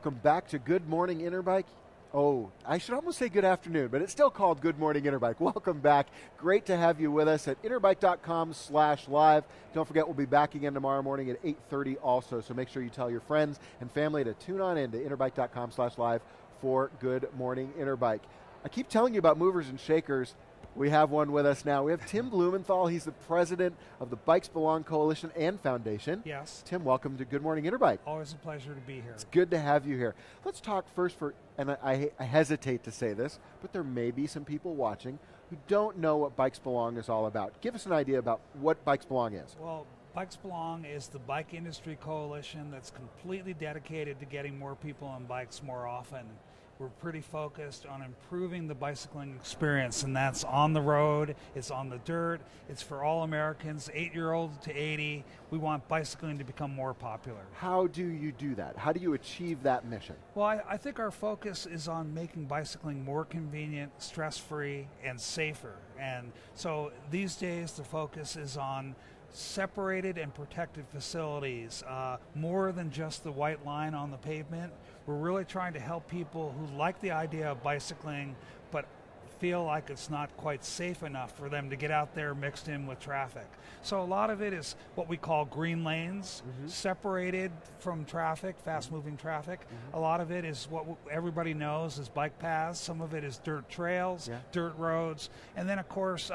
welcome back to Good Morning Interbike. Oh, I should almost say good afternoon, but it's still called Good Morning Interbike. Welcome back. Great to have you with us at interbike.com/live. Don't forget, we'll be back again tomorrow morning at 8:30 also, so make sure you tell your friends and family to tune on in to interbike.com/live for Good Morning Interbike. I keep telling you about movers and shakers. We have one with us now. We have Tim Blumenthal. He's the president of the Bikes Belong Coalition and Foundation. Yes. Tim, welcome to Good Morning Interbike. Always a pleasure to be here. It's good to have you here. Let's talk first and I hesitate to say this, but there may be some people watching who don't know what Bikes Belong is all about. Give us an idea about what Bikes Belong is. Well, Bikes Belong is the bike industry coalition that's completely dedicated to getting more people on bikes more often. We're pretty focused on improving the bicycling experience, and that's on the road, it's on the dirt, it's for all Americans, 8-year-old to 80. We want bicycling to become more popular. How do you do that? How do you achieve that mission? Well, I think our focus is on making bicycling more convenient, stress-free, and safer. And so these days the focus is on separated and protected facilities, more than just the white line on the pavement. We're really trying to help people who like the idea of bicycling but feel like it's not quite safe enough for them to get out there mixed in with traffic. So a lot of it is what we call green lanes, separated from traffic, fast-moving traffic. A lot of it is what everybody knows is bike paths. Some of it is dirt trails, dirt roads. And then, of course,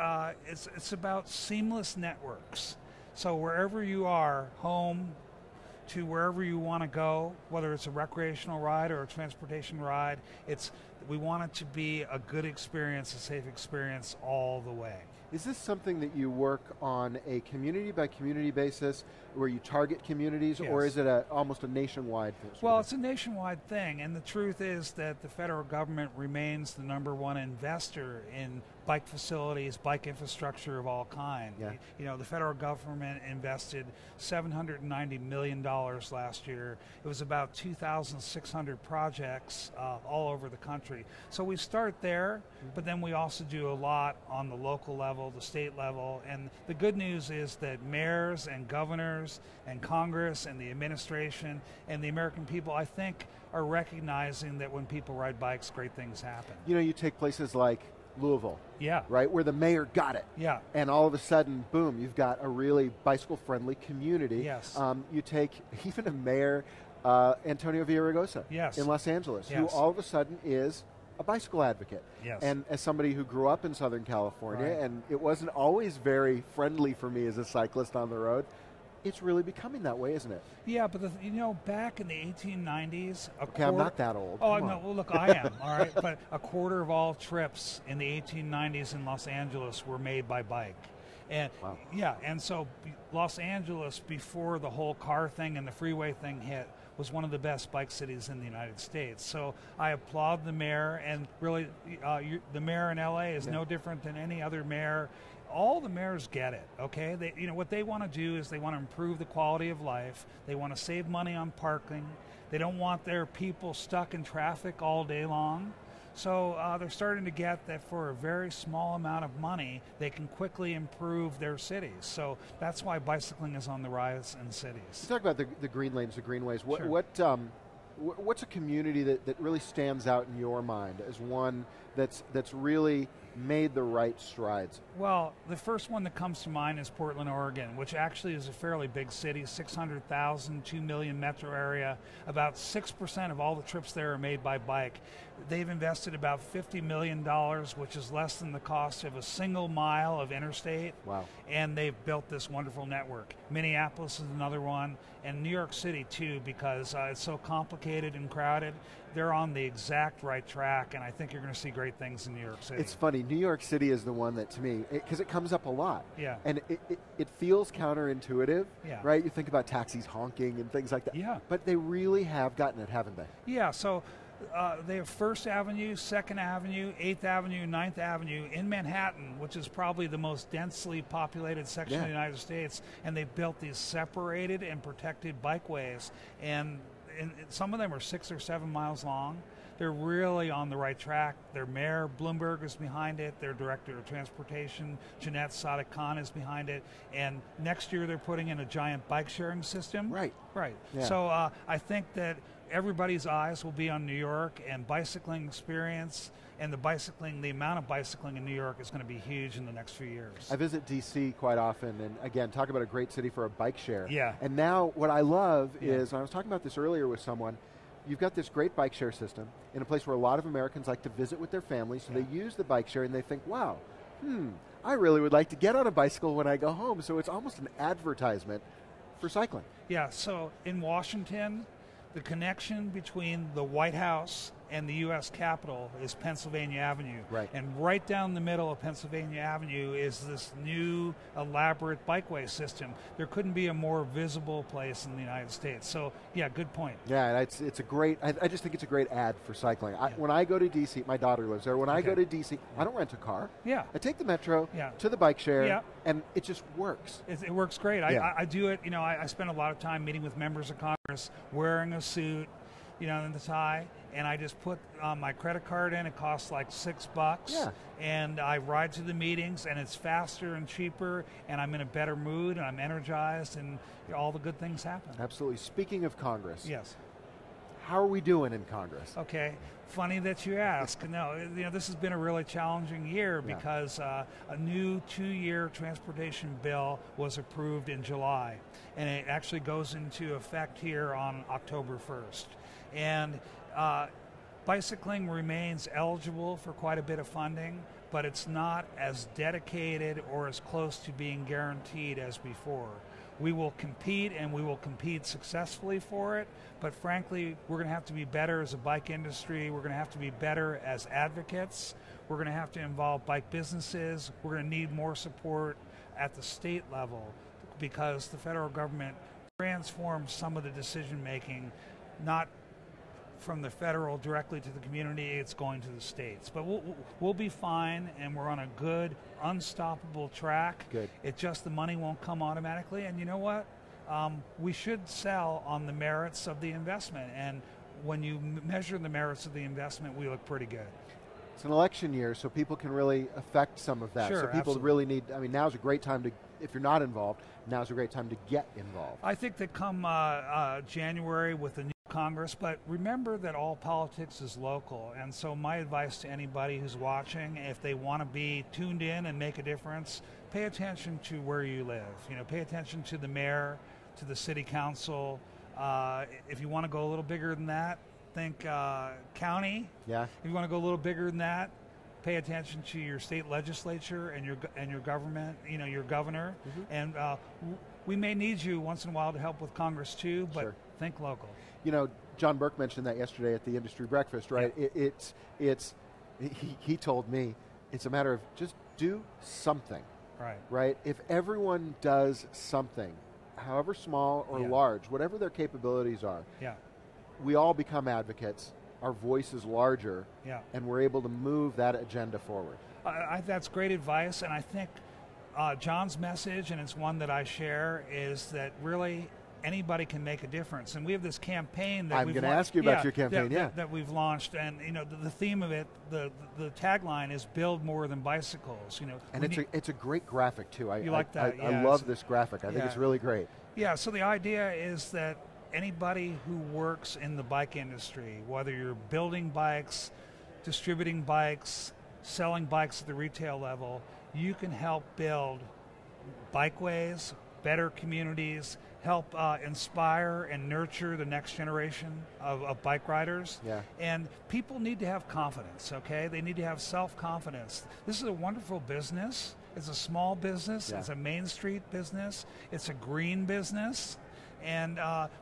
it's about seamless networks. So wherever you are, home to wherever you want to go, whether it's a recreational ride or a transportation ride, we want it to be a good experience, a safe experience all the way. Is this something that you work on a community by community basis where you target communities, Yes. or is it almost a nationwide thing? Well, it's a nationwide thing, and the truth is that the federal government remains the #1 investor in bike facilities, bike infrastructure of all kinds. Yeah. You know, the federal government invested $790 million last year. It was about 2,600 projects all over the country. So we start there, but then we also do a lot on the local level, the state level, and the good news is that mayors and governors and Congress and the administration and the American people, I think, are recognizing that when people ride bikes, great things happen. You know, you take places like Louisville, Yeah. right, where the mayor got it. Yeah. And all of a sudden, boom, you've got a really bicycle-friendly community. Yes. You take even a mayor, Antonio Villaraigosa, Yes. in Los Angeles, who Yes. all of a sudden is a bicycle advocate. Yes. And as somebody who grew up in Southern California, Right. and it wasn't always very friendly for me as a cyclist on the road, it's really becoming that way, isn't it? Yeah, but back in the 1890s, Okay, I'm not that old. Oh, Come no, on. well, look, I am, all right? But a quarter of all trips in the 1890s in Los Angeles were made by bike. And Wow. yeah, and so Los Angeles, before the whole car thing and the freeway thing hit, was one of the best bike cities in the United States. So I applaud the mayor, and really, the mayor in LA is no different than any other mayor. All the mayors get it, okay? What they want to do is they want to improve the quality of life. They want to save money on parking. They don't want their people stuck in traffic all day long. So they're starting to get that for a very small amount of money, they can quickly improve their cities. So that's why bicycling is on the rise in cities. You talk about the green lanes, the greenways. Sure. What's a community that really stands out in your mind as one that's really made the right strides? Well, the first one that comes to mind is Portland, Oregon, which actually is a fairly big city, 600,000, 2 million metro area. About 6% of all the trips there are made by bike. They've invested about $50 million, which is less than the cost of a single mile of interstate. Wow. And they've built this wonderful network. Minneapolis is another one, and New York City too, because it's so complicated and crowded. They're on the exact right track, and I think you're going to see great things in New York City. It's funny. New York City is the one that, to me, because it comes up a lot. Yeah. And it feels counterintuitive, Yeah. right? You think about taxis honking and things like that. Yeah. But they really have gotten it, haven't they? Yeah, so they have First Avenue, Second Avenue, 8th Avenue, 9th Avenue in Manhattan, which is probably the most densely populated section of the United States, and they've built these separated and protected bikeways, and some of them are 6 or 7 miles long. They're really on the right track. Their mayor, Bloomberg, is behind it. Their director of transportation, Jeanette Sadiq-Khan, is behind it. And next year they're putting in a giant bike sharing system. Right. Right. Yeah. So I think that everybody's eyes will be on New York, and bicycling experience and the amount of bicycling in New York is going to be huge in the next few years. I visit DC quite often, and again, talk about a great city for a bike share. Yeah. And now what I love is, and I was talking about this earlier with someone, you've got this great bike share system in a place where a lot of Americans like to visit with their families, so they use the bike share and they think, wow, I really would like to get on a bicycle when I go home. So it's almost an advertisement for cycling. Yeah, so in Washington, the connection between the White House and the U.S. Capitol is Pennsylvania Avenue. Right. And right down the middle of Pennsylvania Avenue is this new elaborate bikeway system. There couldn't be a more visible place in the United States. So, yeah, good point. Yeah, it's a great, I just think it's a great ad for cycling. When I go to D.C., my daughter lives there, when I go to D.C., I don't rent a car. Yeah. I take the metro to the bike share, and it just works. It works great. I do it, I spend a lot of time meeting with members of Congress, wearing a suit, and the tie, and I just put my credit card in. It costs like $6, and I ride to the meetings, and it's faster and cheaper, and I'm in a better mood, and I'm energized, and all the good things happen. Absolutely. Speaking of Congress, yes, how are we doing in Congress? Okay, funny that you ask. No, this has been a really challenging year because a new 2-year transportation bill was approved in July, and it actually goes into effect here on October 1st. And bicycling remains eligible for quite a bit of funding, but it's not as dedicated or as close to being guaranteed as before. We will compete, and we will compete successfully for it, but frankly, we're going to have to be better as a bike industry. We're going to have to be better as advocates. We're going to have to involve bike businesses. We're going to need more support at the state level because the federal government transforms some of the decision making, not from the federal directly to the community, it's going to the states. But we'll be fine, and we're on a good, unstoppable track. Good. It's just the money won't come automatically, and you know what? We should sell on the merits of the investment, and when you measure the merits of the investment, we look pretty good. It's an election year, so people can really affect some of that. Sure, so people absolutely. really need, now's a great time to, if you're not involved, now's a great time to get involved. I think that come January with the new Congress, but remember that all politics is local, and so my advice to anybody who's watching, if they want to be tuned in and make a difference, pay attention to where you live. Pay attention to the mayor, to the city council. If you want to go a little bigger than that, think county. Yeah. If you want to go a little bigger than that, pay attention to your state legislature and your government, your governor. Mm-hmm. And we may need you once in a while to help with Congress too, but think local. John Burke mentioned that yesterday at the industry breakfast, right? Yeah. He told me it's a matter of just do something. Right? If everyone does something, however small or large, whatever their capabilities are, we all become advocates. Our voice is larger, and we're able to move that agenda forward. That's great advice, and I think John's message, and it's one that I share, is that really anybody can make a difference. And we have this campaign that I'm going to ask you about your campaign, that we've launched, and the theme of it, the tagline is "Build more than bicycles." And it's a great graphic too. You like that? I love this graphic. I think it's really great. Yeah. So the idea is that anybody who works in the bike industry, whether you're building bikes, distributing bikes, selling bikes at the retail level, you can help build bikeways, better communities, help inspire and nurture the next generation of bike riders. Yeah. And people need to have confidence, okay? They need to have self-confidence. This is a wonderful business. It's a small business. Yeah. It's a Main Street business. It's a green business. And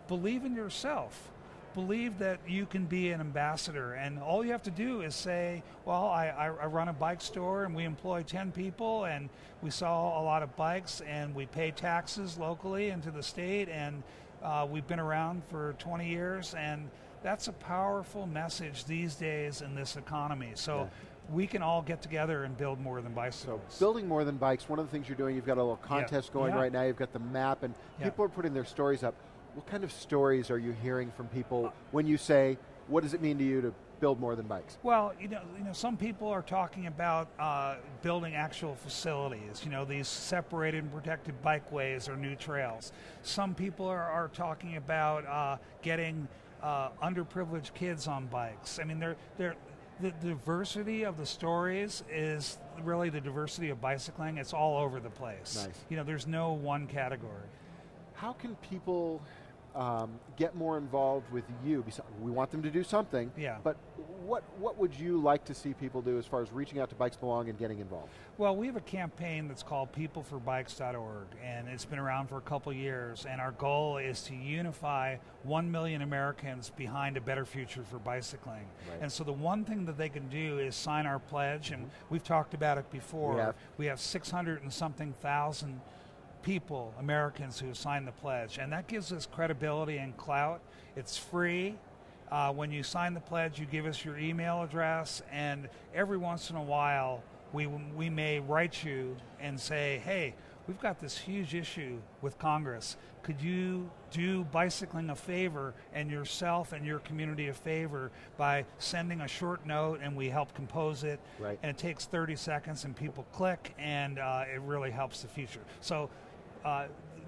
believe in yourself. Believe that you can be an ambassador, and all you have to do is say, well, I run a bike store and we employ 10 people and we sell a lot of bikes and we pay taxes locally and to the state, and we've been around for 20 years, and that's a powerful message these days in this economy. So we can all get together and build more than bicycles. So building more than bikes, one of the things you're doing, you've got a little contest going right now, you've got the map, and people are putting their stories up. What kind of stories are you hearing from people when you say, what does it mean to you to build more than bikes? Well, some people are talking about building actual facilities, these separated and protected bikeways or new trails. Some people are talking about getting underprivileged kids on bikes. I mean, the diversity of the stories is really the diversity of bicycling. It's all over the place. Nice. You know, there's no one category. How can people get more involved with you? We want them to do something, Yeah. but what would you like to see people do as far as reaching out to Bikes Belong and getting involved? Well, we have a campaign that's called peopleforbikes.org, and it's been around for a couple years, and our goal is to unify 1 million Americans behind a better future for bicycling. Right. And so the one thing that they can do is sign our pledge, and we've talked about it before. We have 600 and something thousand people, Americans, who have signed the pledge, and that gives us credibility and clout. It's free. When you sign the pledge, you give us your email address, and every once in a while we may write you and say, hey, we've got this huge issue with Congress. Could you do bicycling a favor and yourself and your community a favor by sending a short note, and we help compose it. Right. And it takes 30 seconds and people click, and it really helps the future. So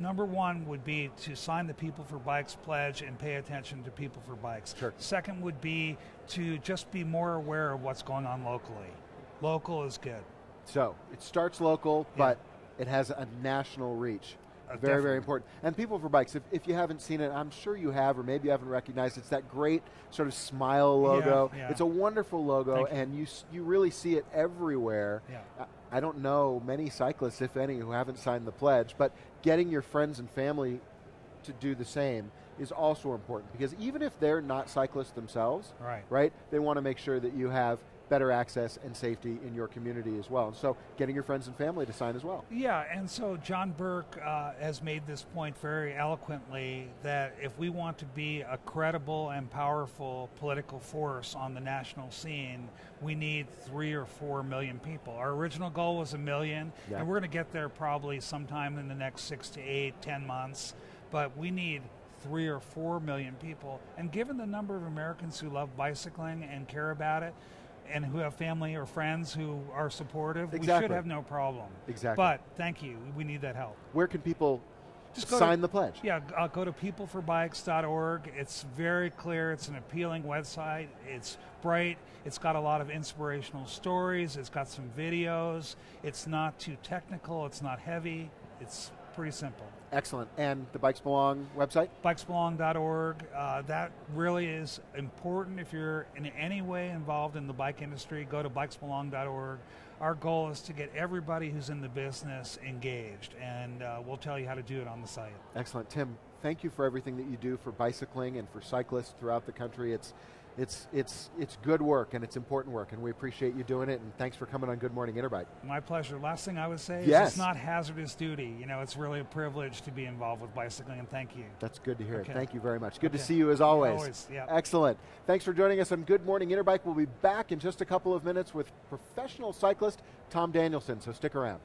number one would be to sign the People for Bikes pledge and pay attention to People for Bikes. Sure. Second would be to just be more aware of what's going on locally. Local is good. So it starts local, but it has a national reach. Very, Definitely. very important. And People for Bikes, if you haven't seen it, I'm sure you have, or maybe you haven't recognized, it's that great sort of smile logo. Yeah. It's a wonderful logo, and you really see it everywhere. Yeah. I don't know many cyclists, if any, who haven't signed the pledge, but getting your friends and family to do the same is also important, because even if they're not cyclists themselves, right, they want to make sure that you have better access and safety in your community as well. And so getting your friends and family to sign as well. Yeah, and so John Burke has made this point very eloquently, that if we want to be a credible and powerful political force on the national scene, we need 3 or 4 million people. Our original goal was 1 million, and we're going to get there probably sometime in the next 6 to 8, 10 months, but we need 3 or 4 million people. And given the number of Americans who love bicycling and care about it, and who have family or friends who are supportive, we should have no problem. Exactly. But thank you. We need that help. Where can people just sign the pledge? Yeah, go to peopleforbikes.org. It's very clear. It's an appealing website. It's bright. It's got a lot of inspirational stories. It's got some videos. It's not too technical. It's not heavy. It's pretty simple. Excellent. And the Bikes Belong website? Bikesbelong.org. That really is important. If you're in any way involved in the bike industry, go to bikesbelong.org. Our goal is to get everybody who's in the business engaged, and we'll tell you how to do it on the site. Excellent. Tim, thank you for everything that you do for bicycling and for cyclists throughout the country. It's good work, and it's important work, and we appreciate you doing it, and thanks for coming on Good Morning Interbike. My pleasure. Last thing I would say is it's not hazardous duty. You know, it's really a privilege to be involved with bicycling, and thank you. That's good to hear. Thank you very much. Good to see you as always. Excellent. Thanks for joining us on Good Morning Interbike. We'll be back in just a couple of minutes with professional cyclist Tom Danielson, so stick around.